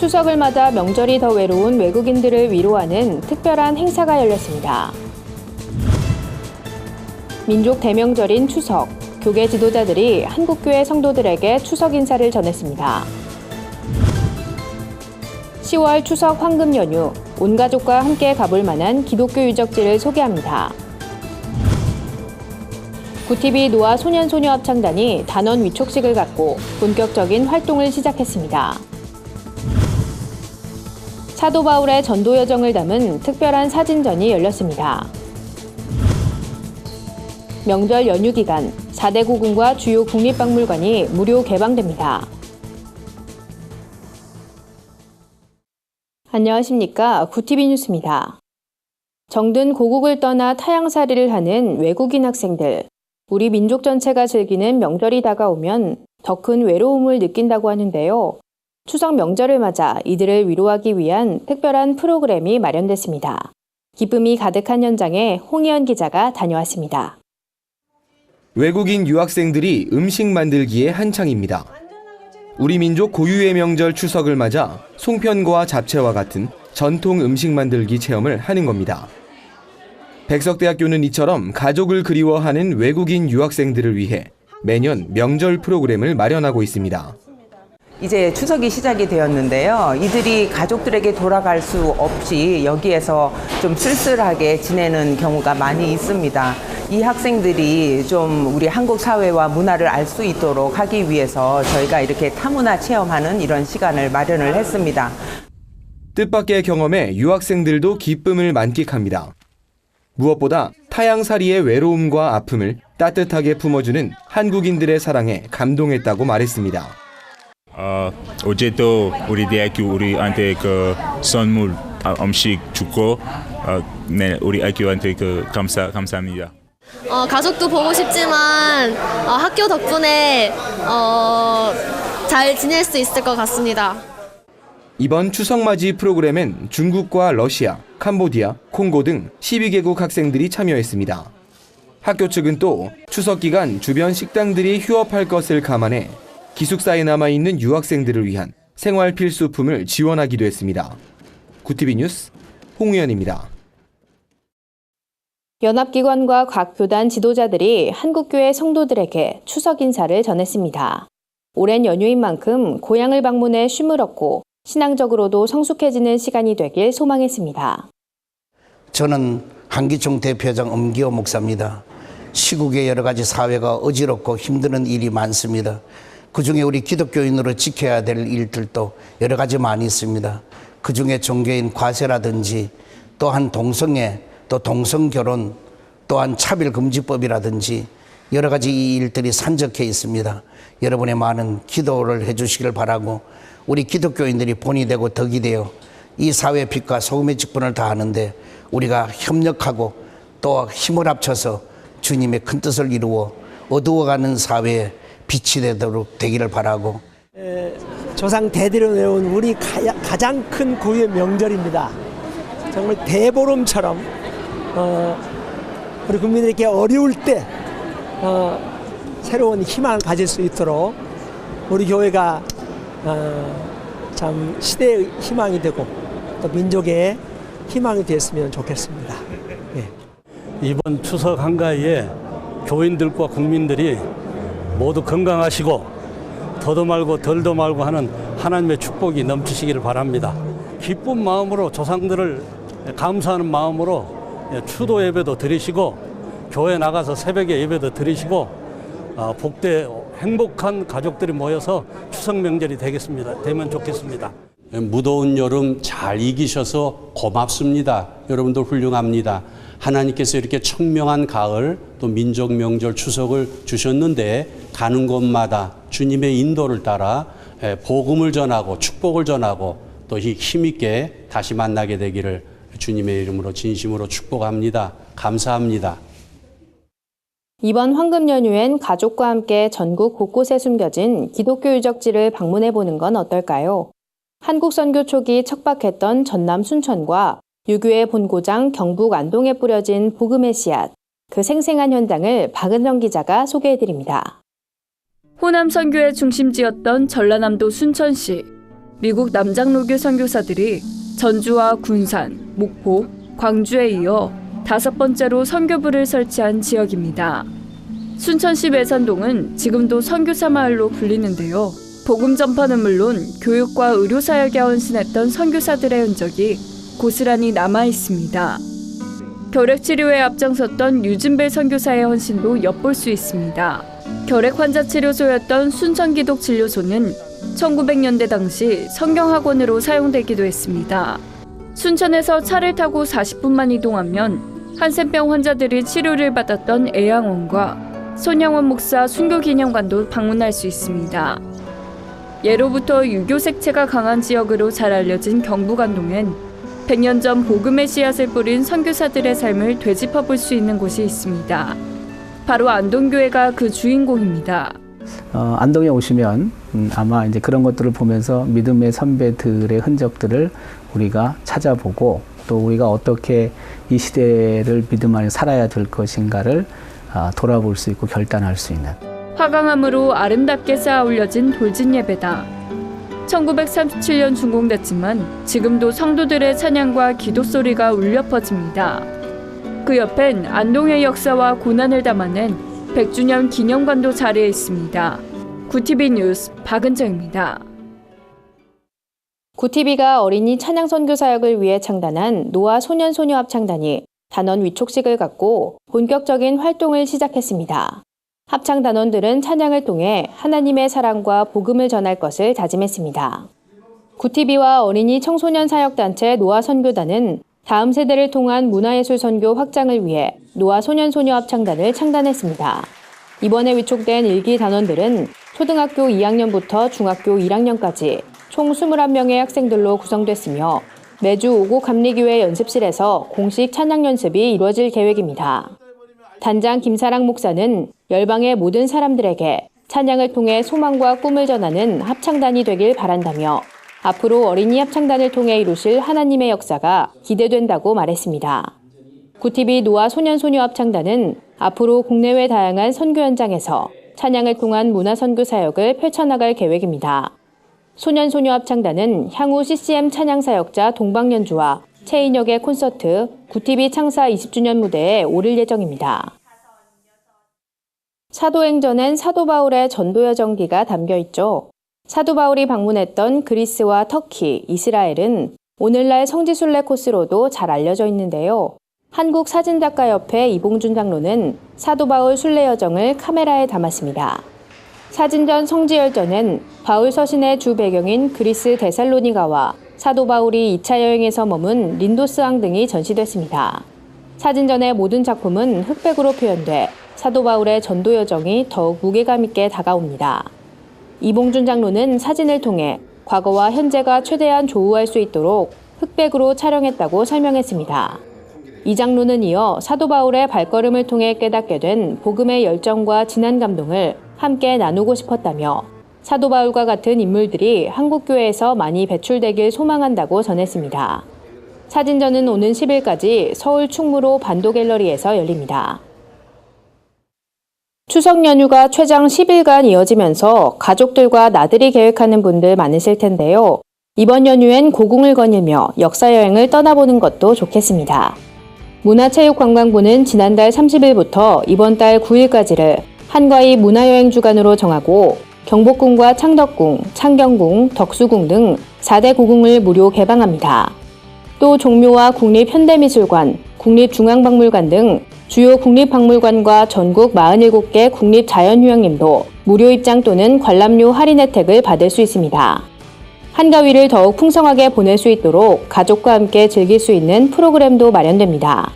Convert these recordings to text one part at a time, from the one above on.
추석을 맞아 명절이 더 외로운 외국인들을 위로하는 특별한 행사가 열렸습니다. 민족 대명절인 추석, 교계 지도자들이 한국교회 성도들에게 추석 인사를 전했습니다. 10월 추석 황금 연휴, 온 가족과 함께 가볼 만한 기독교 유적지를 소개합니다. 구티비 노아 소년소녀 합창단이 단원 위촉식을 갖고 본격적인 활동을 시작했습니다. 사도 바울의 전도 여정을 담은 특별한 사진전이 열렸습니다. 명절 연휴 기간 4대 고궁과 주요 국립박물관이 무료 개방됩니다. 안녕하십니까. 구티비 뉴스입니다. 정든 고국을 떠나 타향살이를 하는 외국인 학생들. 우리 민족 전체가 즐기는 명절이 다가오면 더 큰 외로움을 느낀다고 하는데요. 추석 명절을 맞아 이들을 위로하기 위한 특별한 프로그램이 마련됐습니다. 기쁨이 가득한 현장에 홍희연 기자가 다녀왔습니다. 외국인 유학생들이 음식 만들기에 한창입니다. 우리 민족 고유의 명절 추석을 맞아 송편과 잡채와 같은 전통 음식 만들기 체험을 하는 겁니다. 백석대학교는 이처럼 가족을 그리워하는 외국인 유학생들을 위해 매년 명절 프로그램을 마련하고 있습니다. 이제 추석이 시작이 되었는데요. 이들이 가족들에게 돌아갈 수 없이 여기에서 좀 쓸쓸하게 지내는 경우가 많이 있습니다. 이 학생들이 좀 우리 한국 사회와 문화를 알 수 있도록 하기 위해서 저희가 이렇게 타문화 체험하는 이런 시간을 마련을 했습니다. 뜻밖의 경험에 유학생들도 기쁨을 만끽합니다. 무엇보다 타향살이의 외로움과 아픔을 따뜻하게 품어주는 한국인들의 사랑에 감동했다고 말했습니다. 어제도 우리 대학교 우리한테 그 선물 음식 주고 우리 학교한테 감사합니다. 가족도 보고 싶지만 학교 덕분에 잘 지낼 수 있을 것 같습니다. 이번 추석맞이 프로그램엔 중국과 러시아, 캄보디아, 콩고 등 12개국 학생들이 참여했습니다. 학교 측은 또 추석 기간 주변 식당들이 휴업할 것을 감안해 기숙사에 남아있는 유학생들을 위한 생활 필수품을 지원하기도 했습니다. 구티비 뉴스 홍우연입니다. 연합기관과 각 교단 지도자들이 한국교회 성도들에게 추석 인사를 전했습니다. 오랜 연휴인 만큼 고향을 방문해 쉼을 얻고 신앙적으로도 성숙해지는 시간이 되길 소망했습니다. 저는 한기총 대표장 엄기호 목사입니다. 시국의 여러 가지 사회가 어지럽고 힘드는 일이 많습니다. 그중에 우리 기독교인으로 지켜야 될 일들도 여러 가지 많이 있습니다. 그중에 종교인 과세라든지 또한 동성애, 또 동성결혼, 또한 차별금지법이라든지 여러 가지 이 일들이 산적해 있습니다. 여러분의 많은 기도를 해주시길 바라고 우리 기독교인들이 본이 되고 덕이 되어 이 사회의 빛과 소금의 직분을 다하는데 우리가 협력하고 또 힘을 합쳐서 주님의 큰 뜻을 이루어 어두워가는 사회에 빛이 되도록 되기를 바라고 조상 대대로 내려온 우리 가장 큰 고유의 명절입니다. 정말 대보름처럼 우리 국민들에게 어려울 때 새로운 희망을 가질 수 있도록 우리 교회가 참 시대의 희망이 되고 또 민족의 희망이 됐으면 좋겠습니다. 네. 이번 추석 한가위에 교인들과 국민들이 모두 건강하시고 더도 말고 덜도 말고 하는 하나님의 축복이 넘치시기를 바랍니다. 기쁜 마음으로 조상들을 감사하는 마음으로 추도 예배도 드리시고 교회 나가서 새벽에 예배도 드리시고 복대 행복한 가족들이 모여서 추석 명절이 되면 좋겠습니다. 무더운 여름 잘 이기셔서 고맙습니다. 여러분들 훌륭합니다. 하나님께서 이렇게 청명한 가을 또 민족 명절 추석을 주셨는데 가는 곳마다 주님의 인도를 따라 복음을 전하고 축복을 전하고 또 힘있게 다시 만나게 되기를 주님의 이름으로 진심으로 축복합니다. 감사합니다. 이번 황금 연휴엔 가족과 함께 전국 곳곳에 숨겨진 기독교 유적지를 방문해 보는 건 어떨까요? 한국 선교 초기 척박했던 전남 순천과 유교의 본고장 경북 안동에 뿌려진 복음의 씨앗, 그 생생한 현장을 박은정 기자가 소개해드립니다. 호남 선교의 중심지였던 전라남도 순천시. 미국 남장로교 선교사들이 전주와 군산, 목포, 광주에 이어 5번째로 선교부를 설치한 지역입니다. 순천시 외산동은 지금도 선교사 마을로 불리는데요. 복음 전파는 물론 교육과 의료 사역에 헌신했던 선교사들의 흔적이 고스란히 남아 있습니다. 결핵 치료에 앞장섰던 유진벨 선교사의 헌신도 엿볼 수 있습니다. 결핵 환자 치료소였던 순천기독진료소는 1900년대 당시 성경학원으로 사용되기도 했습니다. 순천에서 차를 타고 40분만 이동하면 한센병 환자들이 치료를 받았던 애양원과 손양원 목사 순교기념관도 방문할 수 있습니다. 예로부터 유교 색채가 강한 지역으로 잘 알려진 경북안동엔 100년 전 복음의 씨앗을 뿌린 선교사들의 삶을 되짚어 볼 수 있는 곳이 있습니다. 바로 안동교회가 그 주인공입니다. 안동에 오시면 아마 이제 그런 것들을 보면서 믿음의 선배들의 흔적들을 우리가 찾아보고 또 우리가 어떻게 이 시대를 믿음 안에 살아야 될 것인가를 돌아볼 수 있고 결단할 수 있는. 화강암으로 아름답게 쌓아 올려진 돌진 예배다. 1937년 준공됐지만 지금도 성도들의 찬양과 기도 소리가 울려 퍼집니다. 그 옆엔 안동의 역사와 고난을 담아낸 100주년 기념관도 자리해 있습니다. 구TV 뉴스 박은정입니다. 구TV가 어린이 찬양 선교 사역을 위해 창단한 노아 소년 소녀 합창단이 단원 위촉식을 갖고 본격적인 활동을 시작했습니다. 합창 단원들은 찬양을 통해 하나님의 사랑과 복음을 전할 것을 다짐했습니다. 구TV와 어린이 청소년 사역단체 노아 선교단은 다음 세대를 통한 문화예술 선교 확장을 위해 노아 소년 소녀 합창단을 창단했습니다. 이번에 위촉된 1기 단원들은 초등학교 2학년부터 중학교 1학년까지 총 21명의 학생들로 구성됐으며 매주 오고 감리교회 연습실에서 공식 찬양 연습이 이루어질 계획입니다. 단장 김사랑 목사는 열방의 모든 사람들에게 찬양을 통해 소망과 꿈을 전하는 합창단이 되길 바란다며 앞으로 어린이 합창단을 통해 이루실 하나님의 역사가 기대된다고 말했습니다. 구TV 노아 소년 소녀 합창단은 앞으로 국내외 다양한 선교 현장에서 찬양을 통한 문화 선교 사역을 펼쳐나갈 계획입니다. 소년 소녀 합창단은 향후 CCM 찬양 사역자 동방연주와 최인혁의 콘서트, 구TV 창사 20주년 무대에 오를 예정입니다. 사도행전엔 사도 바울의 전도 여정기가 담겨 있죠. 사도 바울이 방문했던 그리스와 터키, 이스라엘은 오늘날 성지순례 코스로도 잘 알려져 있는데요. 한국사진작가협회 이봉준 장로는 사도 바울 순례 여정을 카메라에 담았습니다. 사진전 성지열전엔 바울 서신의 주 배경인 그리스 데살로니가와 사도 바울이 2차 여행에서 머문 린도스항 등이 전시됐습니다. 사진전의 모든 작품은 흑백으로 표현돼 사도 바울의 전도 여정이 더욱 무게감 있게 다가옵니다. 이봉준 장로는 사진을 통해 과거와 현재가 최대한 조우할 수 있도록 흑백으로 촬영했다고 설명했습니다. 이 장로는 이어 사도 바울의 발걸음을 통해 깨닫게 된 복음의 열정과 진한 감동을 함께 나누고 싶었다며 사도 바울과 같은 인물들이 한국교회에서 많이 배출되길 소망한다고 전했습니다. 사진전은 오는 10일까지 서울 충무로 반도갤러리에서 열립니다. 추석 연휴가 최장 10일간 이어지면서 가족들과 나들이 계획하는 분들 많으실 텐데요. 이번 연휴엔 고궁을 거닐며 역사여행을 떠나보는 것도 좋겠습니다. 문화체육관광부는 지난달 30일부터 이번 달 9일까지를 한과이 문화여행 주간으로 정하고 경복궁과 창덕궁, 창경궁, 덕수궁 등 4대 고궁을 무료 개방합니다. 또 종묘와 국립현대미술관, 국립중앙박물관 등 주요 국립박물관과 전국 47개 국립자연휴양림도 무료 입장 또는 관람료 할인 혜택을 받을 수 있습니다. 한가위를 더욱 풍성하게 보낼 수 있도록 가족과 함께 즐길 수 있는 프로그램도 마련됩니다.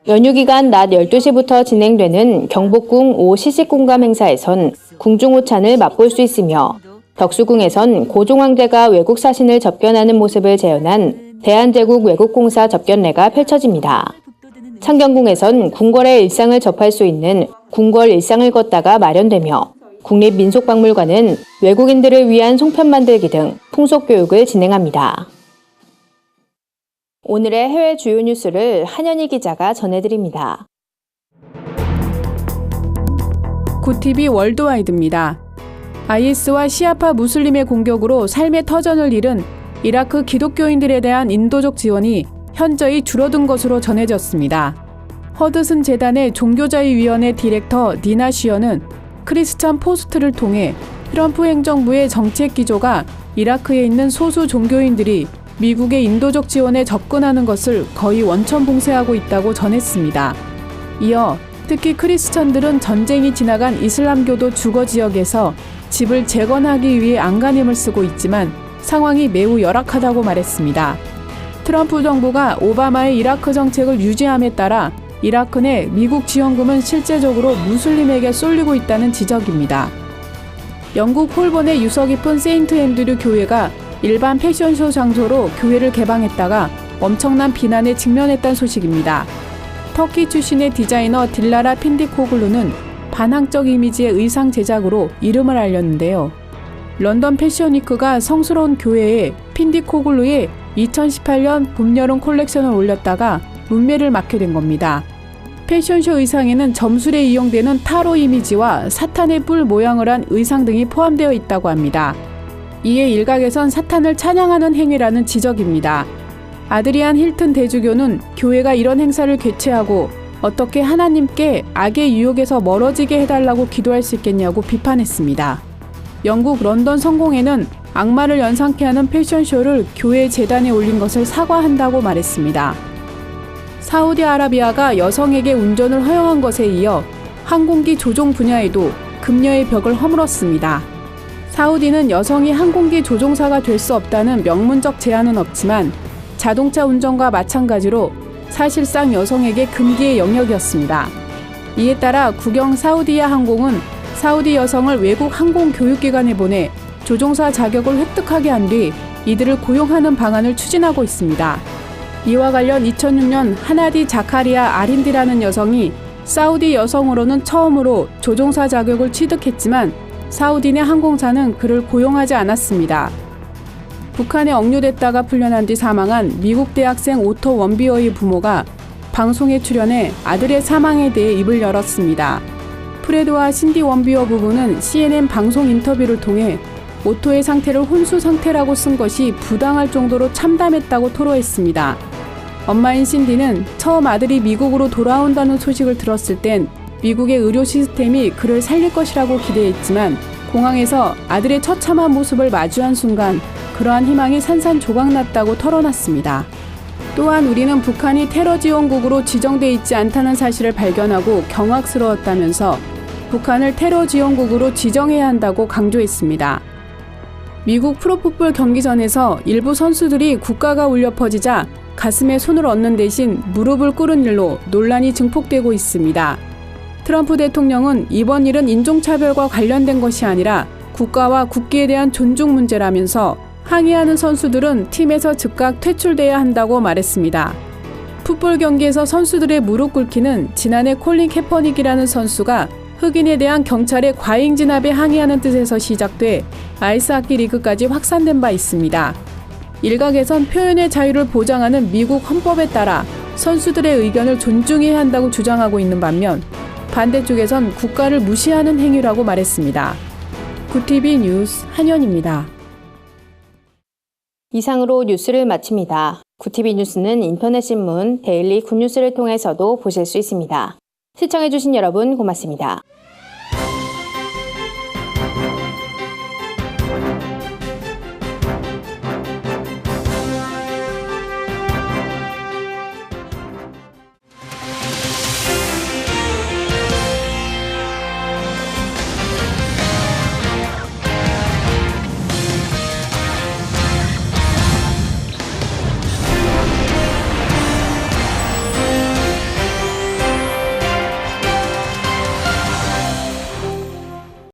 연휴 기간 낮 12시부터 진행되는 경복궁 5 시식공감 행사에선 궁중오찬을 맛볼 수 있으며 덕수궁에선 고종황제가 외국 사신을 접견하는 모습을 재현한 대한제국 외국공사 접견례가 펼쳐집니다. 창경궁에선 궁궐의 일상을 접할 수 있는 궁궐 일상을 걷다가 마련되며 국립민속박물관은 외국인들을 위한 송편 만들기 등 풍속교육을 진행합니다. 오늘의 해외 주요 뉴스를 한현희 기자가 전해드립니다. 구TV 월드와이드입니다. IS와 시아파 무슬림의 공격으로 삶의 터전을 잃은 이라크 기독교인들에 대한 인도적 지원이 현저히 줄어든 것으로 전해졌습니다. 허드슨 재단의 종교자유위원회 디렉터 니나 쉬어는 크리스천 포스트를 통해 트럼프 행정부의 정책 기조가 이라크에 있는 소수 종교인들이 미국의 인도적 지원에 접근하는 것을 거의 원천 봉쇄하고 있다고 전했습니다. 이어 특히 크리스천들은 전쟁이 지나간 이슬람교도 주거 지역에서 집을 재건하기 위해 안간힘을 쓰고 있지만 상황이 매우 열악하다고 말했습니다. 트럼프 정부가 오바마의 이라크 정책을 유지함에 따라 이라크 내 미국 지원금은 실제적으로 무슬림에게 쏠리고 있다는 지적입니다. 영국 홀본의 유서 깊은 세인트 앤드류 교회가 일반 패션쇼 장소로 교회를 개방했다가 엄청난 비난에 직면했다는 소식입니다. 터키 출신의 디자이너 딜라라 핀디코글루는 반항적 이미지의 의상 제작으로 이름을 알렸는데요. 런던 패션위크가 성스러운 교회에 핀디코글루의 2018년 봄-여름 콜렉션을 올렸다가 문매를 맞게 된 겁니다. 패션쇼 의상에는 점술에 이용되는 타로 이미지와 사탄의 뿔 모양을 한 의상 등이 포함되어 있다고 합니다. 이에 일각에선 사탄을 찬양하는 행위라는 지적입니다. 아드리안 힐튼 대주교는 교회가 이런 행사를 개최하고 어떻게 하나님께 악의 유혹에서 멀어지게 해달라고 기도할 수 있겠냐고 비판했습니다. 영국 런던 성공회는 악마를 연상케 하는 패션쇼를 교회 재단에 올린 것을 사과한다고 말했습니다. 사우디아라비아가 여성에게 운전을 허용한 것에 이어 항공기 조종 분야에도 금녀의 벽을 허물었습니다. 사우디는 여성이 항공기 조종사가 될 수 없다는 명문적 제한은 없지만 자동차 운전과 마찬가지로 사실상 여성에게 금기의 영역이었습니다. 이에 따라 국영 사우디아 항공은 사우디 여성을 외국 항공 교육기관에 보내 조종사 자격을 획득하게 한 뒤 이들을 고용하는 방안을 추진하고 있습니다. 이와 관련 2006년 하나디 자카리아 아린디라는 여성이 사우디 여성으로는 처음으로 조종사 자격을 취득했지만 사우디 내 항공사는 그를 고용하지 않았습니다. 북한에 억류됐다가 풀려난 뒤 사망한 미국 대학생 오토 원비어의 부모가 방송에 출연해 아들의 사망에 대해 입을 열었습니다. 프레드와 신디 원비어 부부는 CNN 방송 인터뷰를 통해 오토의 상태를 혼수 상태라고 쓴 것이 부당할 정도로 참담했다고 토로했습니다. 엄마인 신디는 처음 아들이 미국으로 돌아온다는 소식을 들었을 땐 미국의 의료 시스템이 그를 살릴 것이라고 기대했지만 공항에서 아들의 처참한 모습을 마주한 순간 그러한 희망이 산산조각났다고 털어놨습니다. 또한 우리는 북한이 테러 지원국으로 지정돼 있지 않다는 사실을 발견하고 경악스러웠다면서 북한을 테러 지원국으로 지정해야 한다고 강조했습니다. 미국 프로풋볼 경기전에서 일부 선수들이 국가가 울려 퍼지자 가슴에 손을 얹는 대신 무릎을 꿇은 일로 논란이 증폭되고 있습니다. 트럼프 대통령은 이번 일은 인종차별과 관련된 것이 아니라 국가와 국기에 대한 존중 문제라면서 항의하는 선수들은 팀에서 즉각 퇴출돼야 한다고 말했습니다. 풋볼 경기에서 선수들의 무릎 꿇기는 지난해 콜린 캐퍼닉이라는 선수가 흑인에 대한 경찰의 과잉 진압에 항의하는 뜻에서 시작돼 아이스하키 리그까지 확산된 바 있습니다. 일각에선 표현의 자유를 보장하는 미국 헌법에 따라 선수들의 의견을 존중해야 한다고 주장하고 있는 반면 반대쪽에선 국가를 무시하는 행위라고 말했습니다. 구티비 뉴스 한현입니다. 이상으로 뉴스를 마칩니다. 구티비 뉴스는 인터넷 신문 데일리 굿뉴스를 통해서도 보실 수 있습니다. 시청해주신 여러분 고맙습니다.